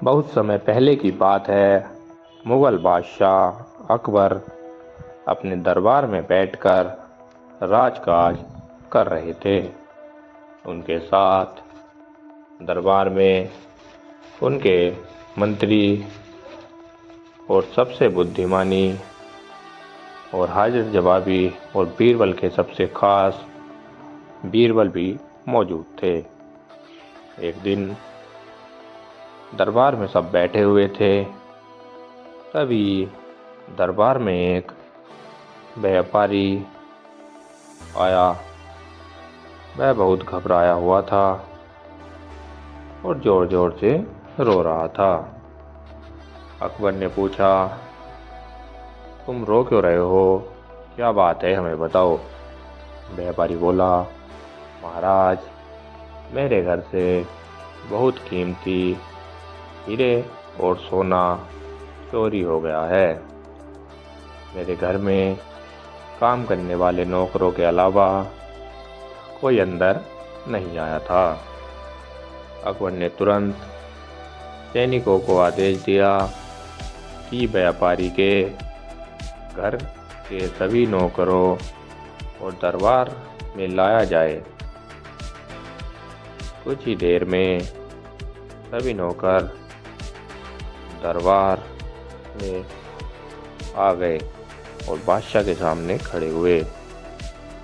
बहुत समय पहले की बात है। मुगल बादशाह अकबर अपने दरबार में बैठकर राजकाज कर रहे थे। उनके साथ दरबार में उनके मंत्री और सबसे बुद्धिमानी और हाजिर जवाबी और बीरबल के सबसे खास बीरबल भी मौजूद थे। एक दिन दरबार में सब बैठे हुए थे। तभी दरबार में एक व्यापारी आया। वह बहुत घबराया हुआ था और जोर जोर से रो रहा था। अकबर ने पूछा, तुम रो क्यों रहे हो? क्या बात है, हमें बताओ। व्यापारी बोला, महाराज, मेरे घर से बहुत कीमती हीरे और सोना चोरी हो गया है। मेरे घर में काम करने वाले नौकरों के अलावा कोई अंदर नहीं आया था। अकबर ने तुरंत सैनिकों को आदेश दिया कि व्यापारी के घर के सभी नौकरों और दरबार में लाया जाए। कुछ ही देर में सभी नौकर दरबार में आ गए और बादशाह के सामने खड़े हुए।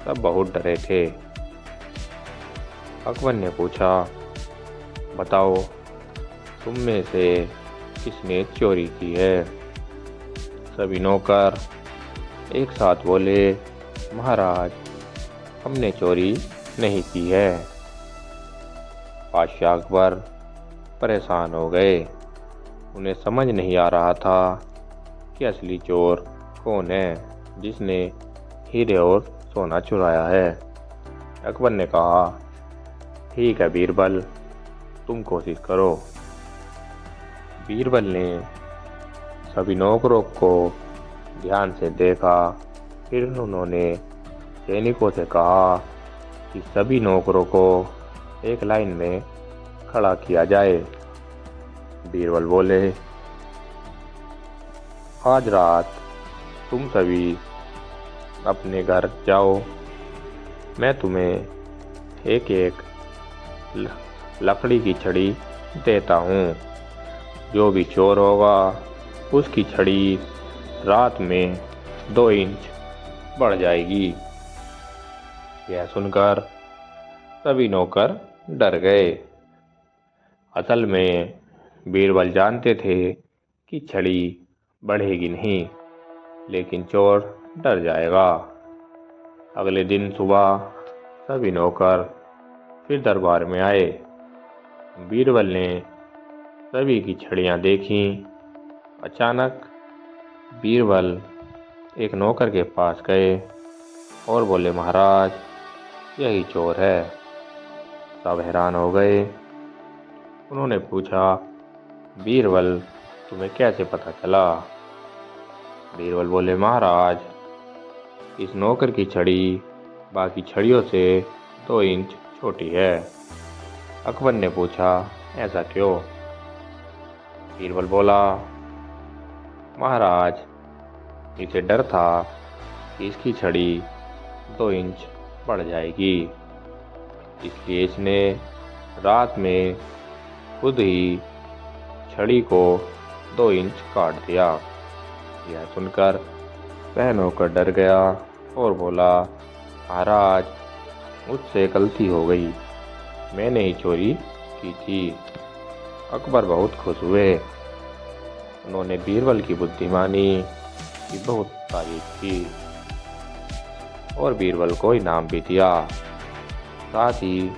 सब बहुत डरे थे। अकबर ने पूछा, बताओ, तुम में से किसने चोरी की है? सभी नौकर एक साथ बोले, महाराज, हमने चोरी नहीं की है। बादशाह अकबर परेशान हो गए। उन्हें समझ नहीं आ रहा था कि असली चोर कौन है जिसने हीरे और सोना चुराया है। अकबर ने कहा, ठीक है बीरबल, तुम कोशिश करो। बीरबल ने सभी नौकरों को ध्यान से देखा। फिर उन्होंने सैनिकों से कहा कि सभी नौकरों को एक लाइन में खड़ा किया जाए। बीरबल बोले, आज रात तुम सभी अपने घर जाओ। मैं तुम्हें एक एक लकड़ी की छड़ी देता हूँ। जो भी चोर होगा उसकी छड़ी रात में 2 इंच बढ़ जाएगी। यह सुनकर सभी नौकर डर गए। असल में बीरबल जानते थे कि छड़ी बढ़ेगी नहीं, लेकिन चोर डर जाएगा। अगले दिन सुबह सभी नौकर फिर दरबार में आए। बीरबल ने सभी की छड़ियाँ देखीं। अचानक बीरबल एक नौकर के पास गए और बोले, महाराज, यही चोर है। सब हैरान हो गए। उन्होंने पूछा, बीरबल, तुम्हें कैसे पता चला? बीरबल बोले, महाराज, इस नौकर की छड़ी बाकी छड़ियों से 2 इंच छोटी है। अकबर ने पूछा, ऐसा क्यों? बीरबल बोला, महाराज, इसे डर था कि इसकी छड़ी 2 इंच बढ़ जाएगी, इसलिए इसने रात में खुद ही छड़ी को 2 इंच काट दिया। यह सुनकर वह नौकर डर गया और बोला, महाराज, मुझसे गलती हो गई, मैंने ही चोरी की थी। अकबर बहुत खुश हुए। उन्होंने बीरबल की बुद्धिमानी की बहुत तारीफ की और बीरबल को इनाम भी दिया। साथ ही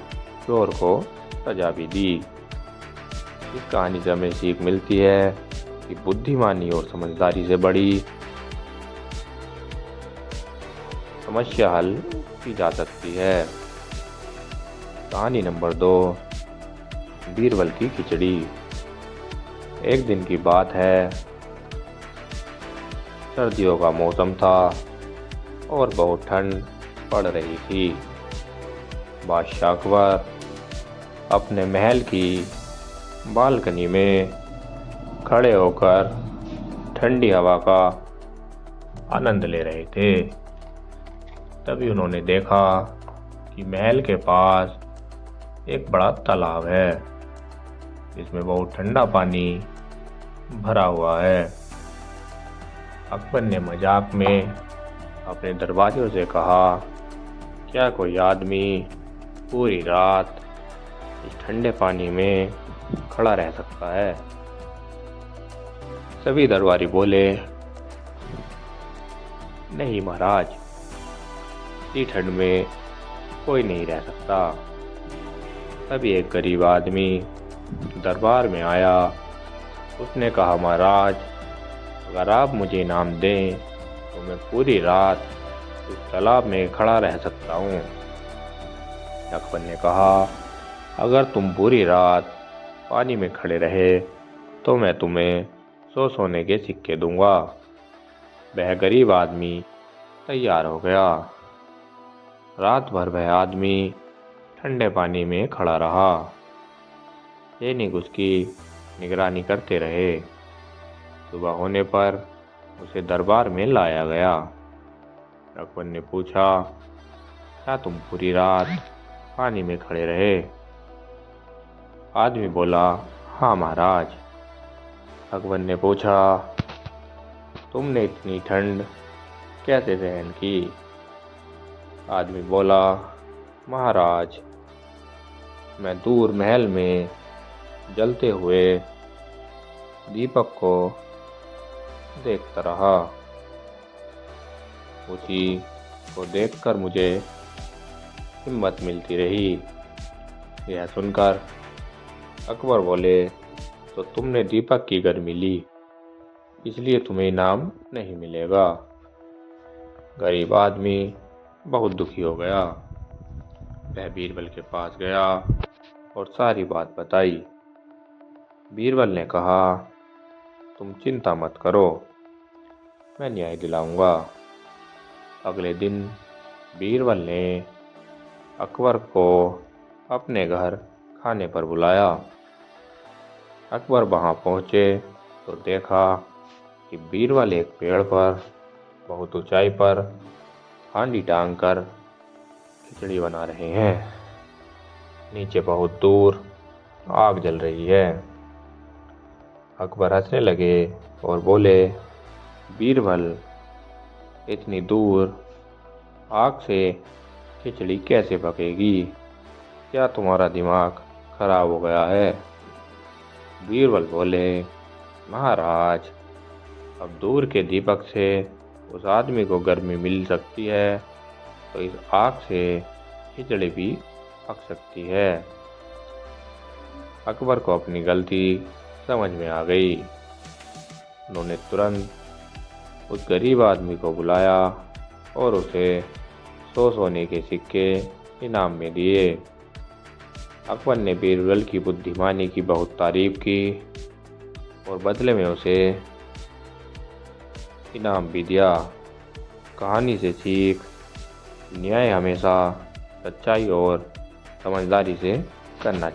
चोर को सजा भी दी। इस कहानी से हमें सीख मिलती है कि बुद्धिमानी और समझदारी से बड़ी समस्या हल की जा सकती है। कहानी नंबर 2, बीरबल की खिचड़ी। एक दिन की बात है। सर्दियों का मौसम था और बहुत ठंड पड़ रही थी। बादशाह अकबर अपने महल की बालकनी में खड़े होकर ठंडी हवा का आनंद ले रहे थे। तभी उन्होंने देखा कि महल के पास एक बड़ा तालाब है, जिसमें बहुत ठंडा पानी भरा हुआ है। अकबर ने मजाक में अपने दरबारियों से कहा, क्या कोई आदमी पूरी रात इस ठंडे पानी में खड़ा रह सकता है? सभी दरबारी बोले, नहीं महाराज, इतनी ठंड में कोई नहीं रह सकता। तभी एक गरीब आदमी दरबार में आया। उसने कहा, महाराज, अगर आप मुझे इनाम दें तो मैं पूरी रात इस तालाब में खड़ा रह सकता हूँ। अकबर ने कहा, अगर तुम पूरी रात पानी में खड़े रहे तो मैं तुम्हें 100 सोने के सिक्के दूंगा। वह गरीब आदमी तैयार हो गया। रात भर वह आदमी ठंडे पानी में खड़ा रहा। सैनिक उसकी निगरानी करते रहे। सुबह होने पर उसे दरबार में लाया गया। अकबर ने पूछा, क्या तुम पूरी रात पानी में खड़े रहे? आदमी बोला, हाँ महाराज। अकबर ने पूछा, तुमने इतनी ठंड कैसे सहन की? आदमी बोला, महाराज, मैं दूर महल में जलते हुए दीपक को देखता रहा। उसी को देखकर मुझे हिम्मत मिलती रही। यह सुनकर अकबर बोले, तो तुमने दीपक की गर्मी ली, इसलिए तुम्हें इनाम नहीं मिलेगा। गरीब आदमी बहुत दुखी हो गया। वह बीरबल के पास गया और सारी बात बताई। बीरबल ने कहा, तुम चिंता मत करो, मैं न्याय दिलाऊंगा। अगले दिन बीरबल ने अकबर को अपने घर खाने पर बुलाया। अकबर वहां पहुंचे तो देखा कि बीरबल एक पेड़ पर बहुत ऊंचाई पर हांडी टांग कर खिचड़ी बना रहे हैं। नीचे बहुत दूर आग जल रही है। अकबर हंसने लगे और बोले, बीरबल, इतनी दूर आग से खिचड़ी कैसे पकेगी? क्या तुम्हारा दिमाग खराब हो गया है? बीरबल बोले, महाराज, अब दूर के दीपक से उस आदमी को गर्मी मिल सकती है, तो इस आग से खिचड़ी भी पक सकती है। अकबर को अपनी गलती समझ में आ गई। उन्होंने तुरंत उस गरीब आदमी को बुलाया और उसे 100 सोने के सिक्के इनाम में दिए। अकबर ने बीरबल की बुद्धिमानी की बहुत तारीफ की और बदले में उसे इनाम भी दिया। कहानी से सीख, न्याय हमेशा सच्चाई और समझदारी से करना चाहिए।